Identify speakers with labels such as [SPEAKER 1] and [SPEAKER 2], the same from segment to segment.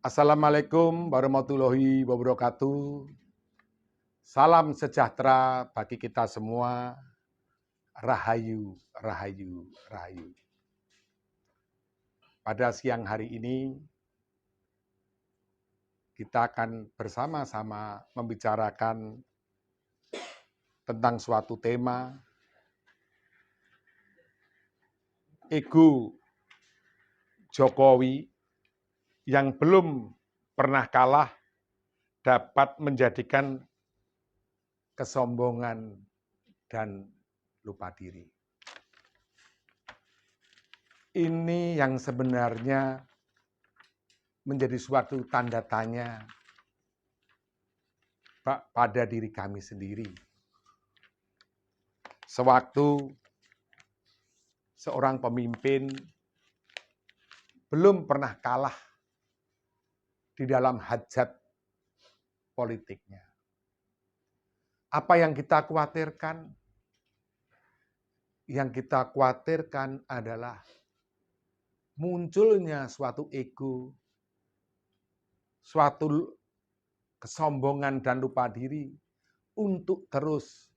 [SPEAKER 1] Assalamualaikum warahmatullahi wabarakatuh. Salam sejahtera bagi kita semua. Rahayu, rahayu, rahayu. Pada siang hari ini, kita akan bersama-sama membicarakan tentang suatu tema, ego Jokowi yang belum pernah kalah dapat menjadikan kesombongan dan lupa diri. Ini yang sebenarnya menjadi suatu tanda tanya pada diri kami sendiri. Sewaktu seorang pemimpin belum pernah kalah di dalam hajat politiknya. Apa yang kita khawatirkan? Yang kita khawatirkan adalah munculnya suatu ego, suatu kesombongan dan lupa diri untuk terus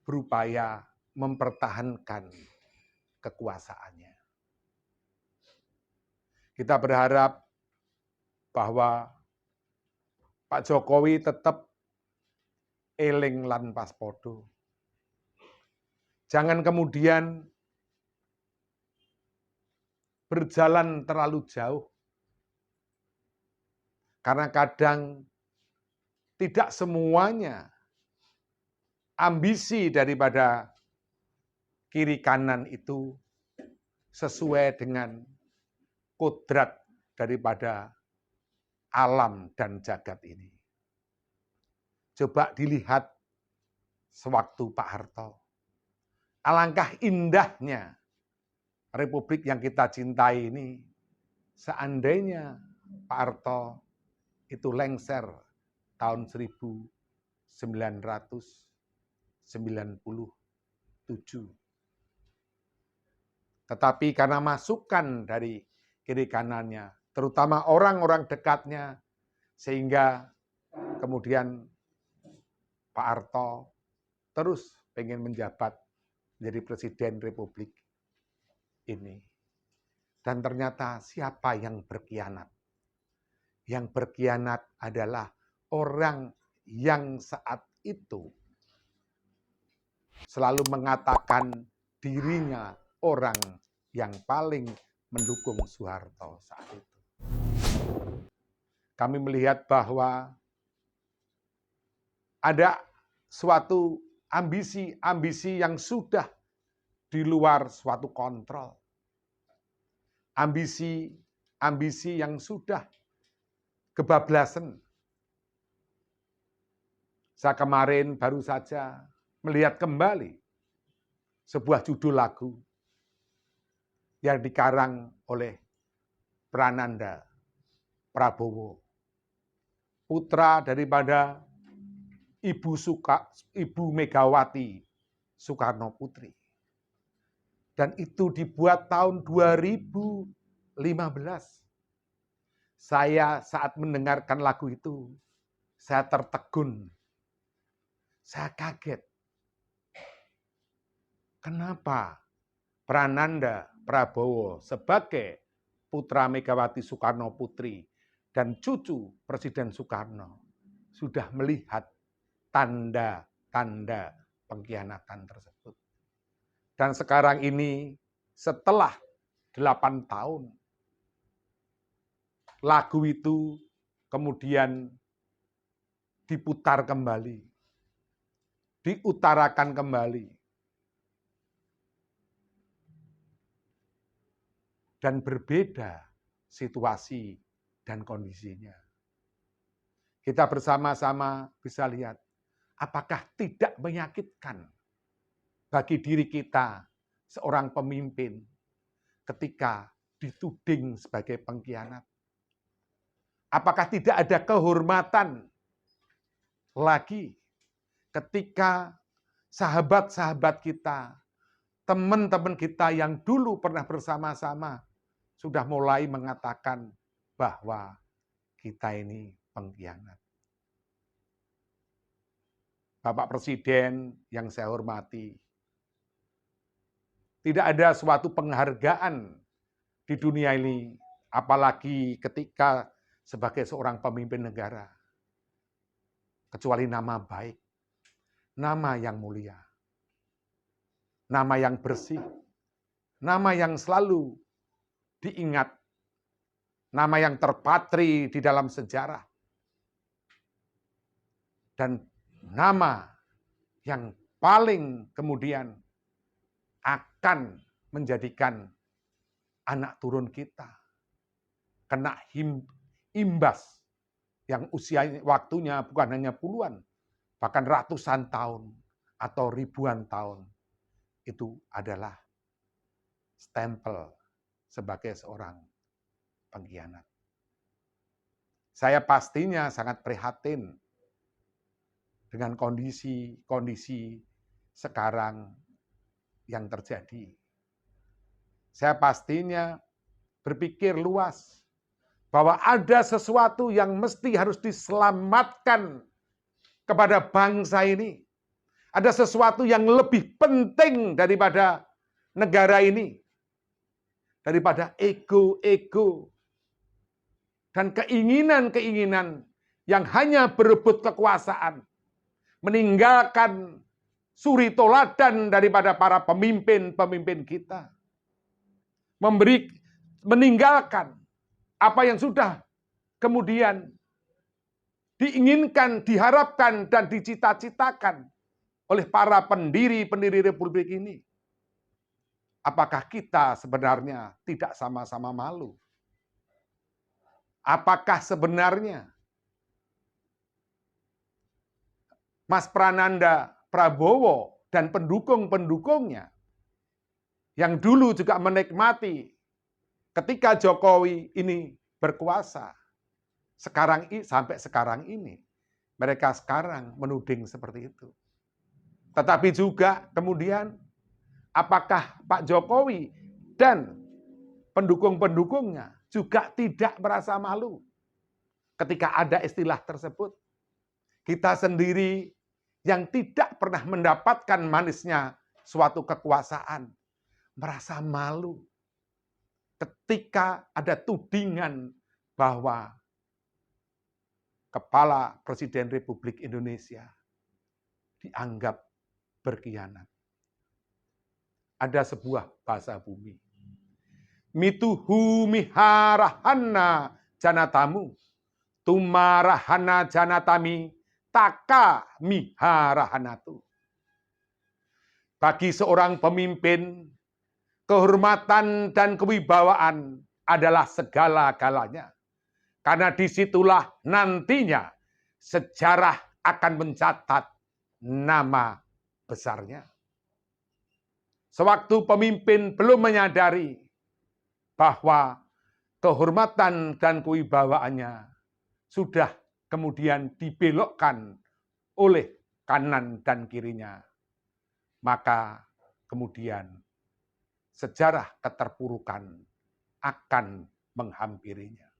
[SPEAKER 1] berupaya mempertahankan kekuasaannya. Kita berharap bahwa Pak Jokowi tetap eling lan paspodo. Jangan kemudian berjalan terlalu jauh. Karena kadang tidak semuanya ambisi daripada kiri kanan itu sesuai dengan kodrat daripada alam dan jagat ini. Coba dilihat sewaktu Pak Harto. Alangkah indahnya Republik yang kita cintai ini, seandainya Pak Harto itu lengser tahun 1997. Tetapi karena masukan dari kiri kanannya, terutama orang-orang dekatnya, sehingga kemudian Pak Harto terus pengen menjabat menjadi Presiden Republik ini. Dan ternyata siapa yang berkhianat? Yang berkhianat adalah orang yang saat itu selalu mengatakan dirinya orang yang paling mendukung Soeharto saat itu. Kami melihat bahwa ada suatu ambisi yang sudah di luar suatu kontrol. Ambisi yang sudah kebablasan. Saya kemarin baru saja melihat kembali sebuah judul lagu yang dikarang oleh Prananda Prabowo, putra daripada Ibu Megawati Soekarno Putri. Dan itu dibuat tahun 2015. Saya saat mendengarkan lagu itu, saya tertegun. Saya kaget. Kenapa Prananda Prabowo sebagai putra Megawati Soekarno Putri dan cucu Presiden Soekarno sudah melihat tanda-tanda pengkhianatan tersebut. Dan sekarang ini setelah 8 tahun, lagu itu kemudian diputar kembali, diutarakan kembali. Dan berbeda situasi dan kondisinya. Kita bersama-sama bisa lihat, apakah tidak menyakitkan bagi diri kita seorang pemimpin ketika dituding sebagai pengkhianat? Apakah tidak ada kehormatan lagi ketika sahabat-sahabat kita, teman-teman kita yang dulu pernah bersama-sama sudah mulai mengatakan bahwa kita ini pengkhianat. Bapak Presiden yang saya hormati, tidak ada suatu penghargaan di dunia ini, apalagi ketika sebagai seorang pemimpin negara, kecuali nama baik, nama yang mulia, nama yang bersih, nama yang selalu diingat, nama yang terpatri di dalam sejarah, dan nama yang paling kemudian akan menjadikan anak turun kita kena imbas yang usia waktunya bukan hanya puluhan, bahkan ratusan tahun atau ribuan tahun. Itu adalah stempel sebagai seorang pengkhianat. Saya pastinya sangat prihatin dengan kondisi sekarang yang terjadi. Saya pastinya berpikir luas bahwa ada sesuatu yang mesti harus diselamatkan kepada bangsa ini. Ada sesuatu yang lebih penting daripada negara ini. Daripada ego-ego dan keinginan-keinginan yang hanya berebut kekuasaan. Meninggalkan suri toladan daripada para pemimpin-pemimpin kita. Meninggalkan apa yang sudah kemudian diinginkan, diharapkan, dan dicita-citakan oleh para pendiri-pendiri Republik ini. Apakah kita sebenarnya tidak sama-sama malu? Apakah sebenarnya Mas Prananda Prabowo dan pendukung-pendukungnya yang dulu juga menikmati ketika Jokowi ini berkuasa, sampai sekarang ini, mereka sekarang menuding seperti itu. Tetapi juga kemudian, apakah Pak Jokowi dan pendukung-pendukungnya juga tidak merasa malu ketika ada istilah tersebut? Kita sendiri yang tidak pernah mendapatkan manisnya suatu kekuasaan, merasa malu ketika ada tudingan bahwa Kepala Presiden Republik Indonesia dianggap berkhianat. Ada sebuah bahasa bumi. Mituhu miharahana janatamu, tumarahana janatami, taka miharahanatu. Bagi seorang pemimpin, kehormatan dan kewibawaan adalah segala-galanya. Karena disitulah nantinya sejarah akan mencatat nama besarnya. Sewaktu pemimpin belum menyadari bahwa kehormatan dan kewibawaannya sudah kemudian dibelokkan oleh kanan dan kirinya, maka kemudian sejarah keterpurukan akan menghampirinya.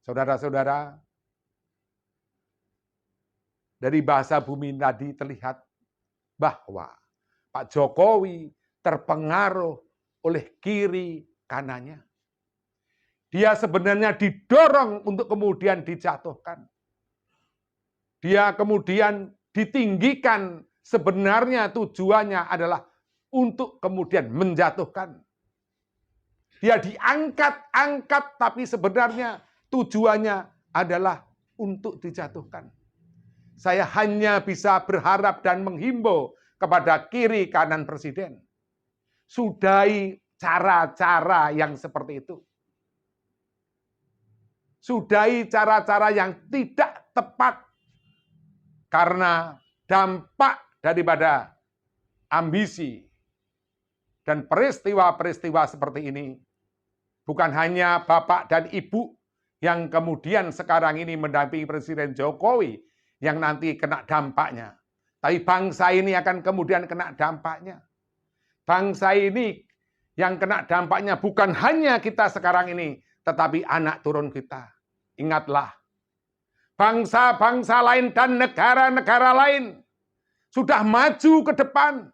[SPEAKER 1] Saudara-saudara, dari bahasa bumi tadi terlihat bahwa Pak Jokowi terpengaruh oleh kiri kanannya. Dia sebenarnya didorong untuk kemudian dijatuhkan. Dia kemudian ditinggikan, sebenarnya tujuannya adalah untuk kemudian menjatuhkan. Dia diangkat-angkat, tapi sebenarnya tujuannya adalah untuk dijatuhkan. Saya hanya bisa berharap dan menghimbau kepada kiri kanan presiden. Sudahi cara-cara yang seperti itu. Sudahi cara-cara yang tidak tepat. Karena dampak daripada ambisi dan peristiwa-peristiwa seperti ini bukan hanya Bapak dan Ibu yang kemudian sekarang ini mendampingi Presiden Jokowi yang nanti kena dampaknya. Tapi bangsa ini akan kemudian kena dampaknya. Bangsa ini yang kena dampaknya bukan hanya kita sekarang ini, tetapi anak turun kita. Ingatlah, bangsa-bangsa lain dan negara-negara lain sudah maju ke depan.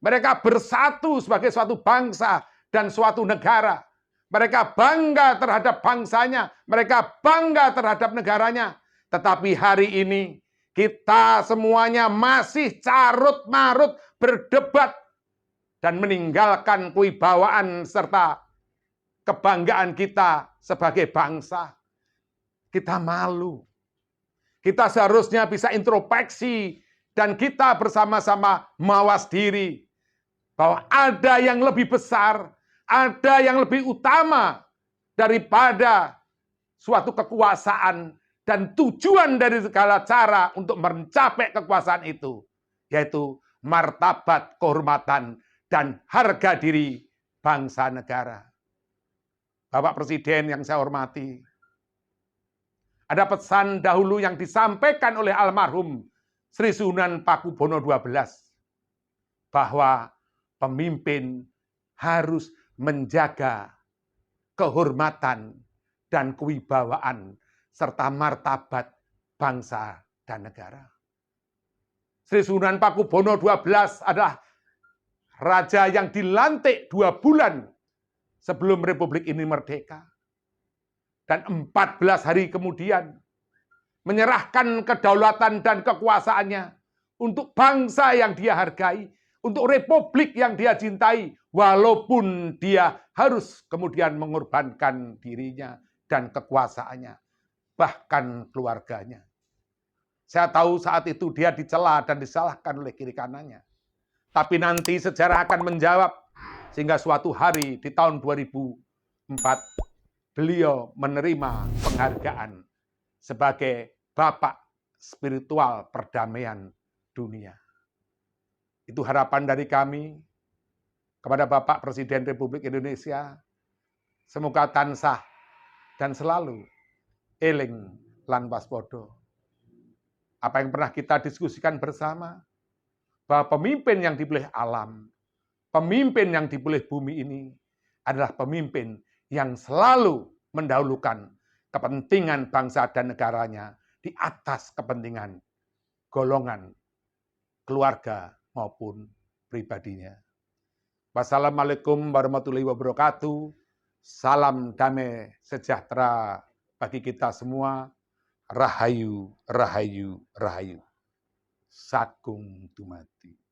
[SPEAKER 1] Mereka bersatu sebagai suatu bangsa dan suatu negara. Mereka bangga terhadap bangsanya, mereka bangga terhadap negaranya. Tetapi hari ini kita semuanya masih carut-marut berdebat dan meninggalkan kewibawaan serta kebanggaan kita sebagai bangsa. Kita malu. Kita seharusnya bisa introspeksi dan kita bersama-sama mawas diri bahwa ada yang lebih besar, ada yang lebih utama daripada suatu kekuasaan dan tujuan dari segala cara untuk mencapai kekuasaan itu, yaitu martabat, kehormatan, dan harga diri bangsa negara. Bapak Presiden yang saya hormati, ada pesan dahulu yang disampaikan oleh almarhum Sri Sunan Pakubono XII bahwa pemimpin harus menjaga kehormatan dan kewibawaan serta martabat bangsa dan negara. Sri Sunan Pakubono XII adalah raja yang dilantik 2 bulan sebelum Republik ini merdeka. Dan 14 hari kemudian menyerahkan kedaulatan dan kekuasaannya untuk bangsa yang dia hargai, untuk republik yang dia cintai, walaupun dia harus kemudian mengorbankan dirinya dan kekuasaannya, bahkan keluarganya. Saya tahu saat itu dia dicela dan disalahkan oleh kiri kanannya. Tapi nanti sejarah akan menjawab, sehingga suatu hari di tahun 2004, beliau menerima penghargaan sebagai Bapak Spiritual Perdamaian Dunia. Itu harapan dari kami kepada Bapak Presiden Republik Indonesia. Semoga tansah dan selalu eling lan waspada. Apa yang pernah kita diskusikan bersama, bahwa pemimpin yang dipilih alam, pemimpin yang dipilih bumi ini adalah pemimpin yang selalu mendahulukan kepentingan bangsa dan negaranya di atas kepentingan golongan, keluarga, maupun pribadinya. Wassalamualaikum warahmatullahi wabarakatuh. Salam damai sejahtera bagi kita semua. Rahayu, rahayu, rahayu. Sagung dumadi.